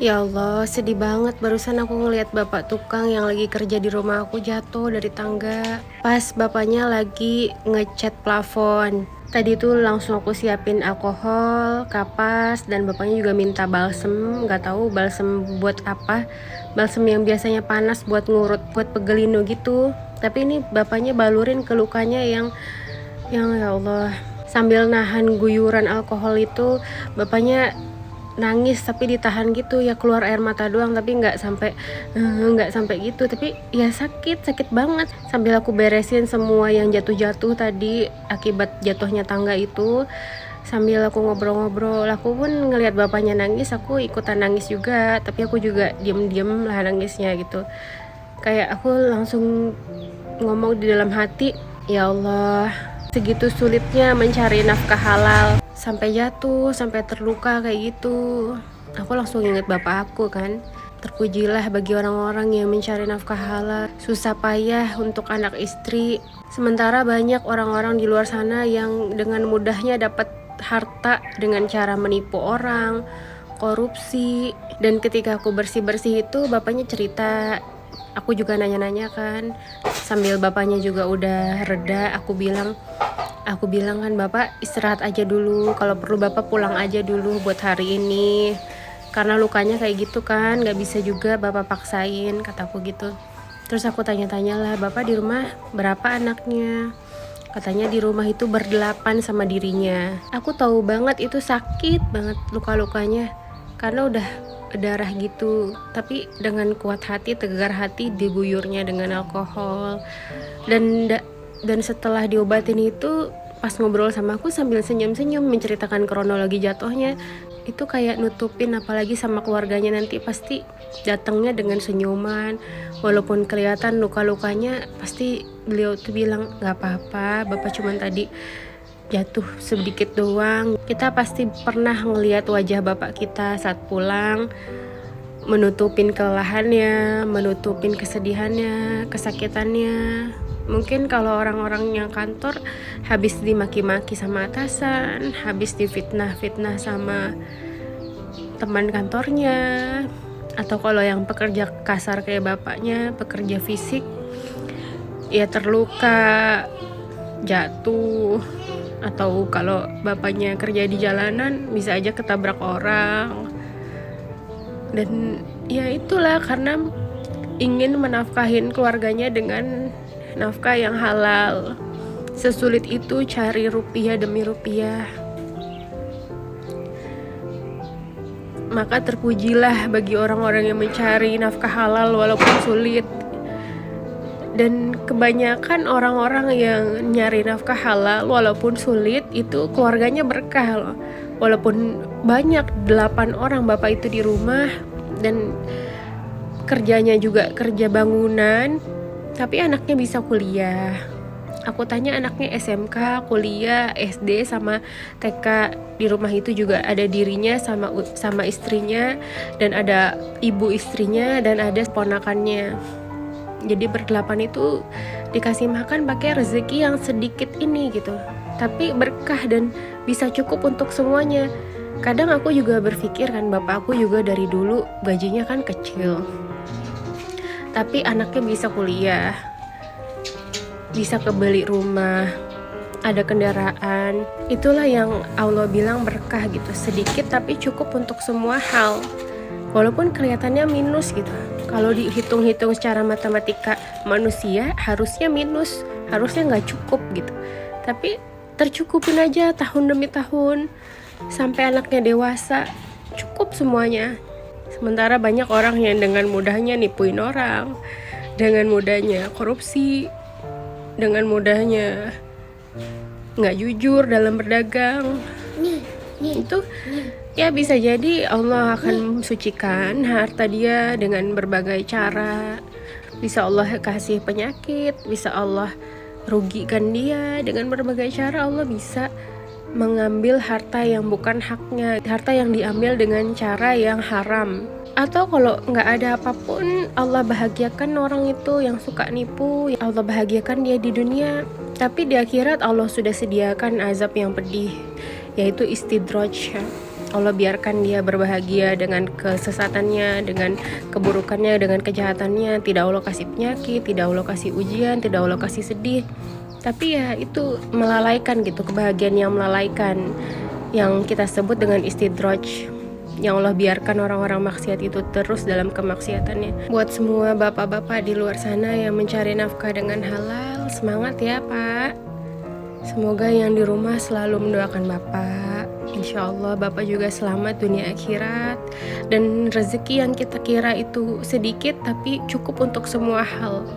Ya Allah, sedih banget barusan aku ngelihat bapak tukang yang lagi kerja di rumah aku jatuh dari tangga. Pas bapaknya lagi ngecat plafon. Tadi tuh langsung aku siapin alkohol, kapas, dan bapaknya juga minta balsem. Nggak tahu balsem buat apa. Balsem yang biasanya panas buat ngurut, buat pegelino gitu. Tapi ini bapaknya balurin ke lukanya yang ya Allah. Sambil nahan guyuran alkohol itu, bapaknya nangis tapi ditahan gitu ya, keluar air mata doang tapi nggak sampai gitu, tapi ya sakit banget. Sambil aku beresin semua yang jatuh-jatuh tadi akibat jatuhnya tangga itu, sambil aku ngobrol-ngobrol, aku pun ngelihat bapaknya nangis, aku ikutan nangis juga, tapi aku juga diem-diem lah nangisnya gitu. Kayak aku langsung ngomong di dalam hati, ya Allah, segitu sulitnya mencari nafkah halal, sampai jatuh, sampai terluka kayak gitu. Aku langsung inget bapak aku kan. Terpujilah bagi orang-orang yang mencari nafkah halal, susah payah untuk anak istri. Sementara banyak orang-orang di luar sana yang dengan mudahnya dapat harta dengan cara menipu orang, korupsi. Dan ketika aku bersih-bersih itu, bapaknya cerita, aku juga nanya-nanya kan, sambil bapaknya juga udah reda, aku bilang kan, bapak istirahat aja dulu, kalau perlu bapak pulang aja dulu buat hari ini, karena lukanya kayak gitu kan, gak bisa juga bapak paksain, kataku gitu. Terus aku tanya-tanya lah, bapak di rumah berapa anaknya? Katanya di rumah itu berdelapan sama dirinya. Aku tahu banget itu sakit banget luka-lukanya, karena udah darah gitu. Tapi dengan kuat hati, tegar hati, diguyurnya dengan alkohol. Dan setelah diobatin itu, pas ngobrol sama aku sambil senyum-senyum menceritakan kronologi jatuhnya, itu kayak nutupin, apalagi sama keluarganya nanti pasti datangnya dengan senyuman, walaupun kelihatan luka-lukanya, pasti beliau tuh bilang nggak apa-apa, bapak cuman tadi jatuh sedikit doang. Kita pasti pernah ngelihat wajah bapak kita saat pulang, menutupin kelelahannya, menutupin kesedihannya, kesakitannya. Mungkin kalau orang-orang yang kantor habis dimaki-maki sama atasan, habis difitnah-fitnah sama teman kantornya, atau kalau yang pekerja kasar kayak bapaknya, pekerja fisik, ya terluka, jatuh, atau kalau bapaknya kerja di jalanan bisa aja ketabrak orang. Dan ya itulah, karena ingin menafkahin keluarganya dengan nafkah yang halal. Sesulit itu cari rupiah demi rupiah. Maka terpujilah bagi orang-orang yang mencari nafkah halal walaupun sulit. Dan kebanyakan orang-orang yang nyari nafkah halal walaupun sulit itu keluarganya berkah loh. Walaupun banyak 8 orang bapak itu di rumah dan kerjanya juga kerja bangunan, tapi anaknya bisa kuliah. Aku tanya anaknya SMK, kuliah, SD sama TK. Di rumah itu juga ada dirinya sama istrinya, dan ada ibu istrinya, dan ada ponakannya. Jadi berdelapan itu dikasih makan pakai rezeki yang sedikit ini gitu, tapi berkah dan bisa cukup untuk semuanya. Kadang aku juga berpikir kan, bapak aku juga dari dulu gajinya kan kecil, tapi anaknya bisa kuliah, bisa kebeli rumah, ada kendaraan. Itulah yang Allah bilang berkah gitu, sedikit tapi cukup untuk semua hal. Walaupun kelihatannya minus gitu, kalau dihitung-hitung secara matematika manusia harusnya minus, harusnya nggak cukup gitu, tapi tercukupin aja tahun demi tahun sampai anaknya dewasa, cukup semuanya. Sementara banyak orang yang dengan mudahnya nipuin orang, dengan mudahnya korupsi, dengan mudahnya nggak jujur dalam berdagang. Itu ya bisa jadi Allah akan sucikan harta dia dengan berbagai cara. Bisa Allah kasih penyakit, bisa Allah rugikan dia dengan berbagai cara. Allah bisa mengambil harta yang bukan haknya, harta yang diambil dengan cara yang haram. Atau kalau nggak ada apapun, Allah bahagiakan orang itu yang suka nipu, Allah bahagiakan dia di dunia, tapi di akhirat Allah sudah sediakan azab yang pedih, yaitu istidraj. Allah biarkan dia berbahagia dengan kesesatannya, dengan keburukannya, dengan kejahatannya. Tidak Allah kasih penyakit, tidak Allah kasih ujian, tidak Allah kasih sedih. Tapi ya itu melalaikan gitu, kebahagiaan yang melalaikan, yang kita sebut dengan istidraj, yang Allah biarkan orang-orang maksiat itu terus dalam kemaksiatannya. Buat semua bapak-bapak di luar sana yang mencari nafkah dengan halal, semangat ya Pak. Semoga yang di rumah selalu mendoakan Bapak. Insya Allah Bapak juga selamat dunia akhirat. Dan rezeki yang kita kira itu sedikit tapi cukup untuk semua hal.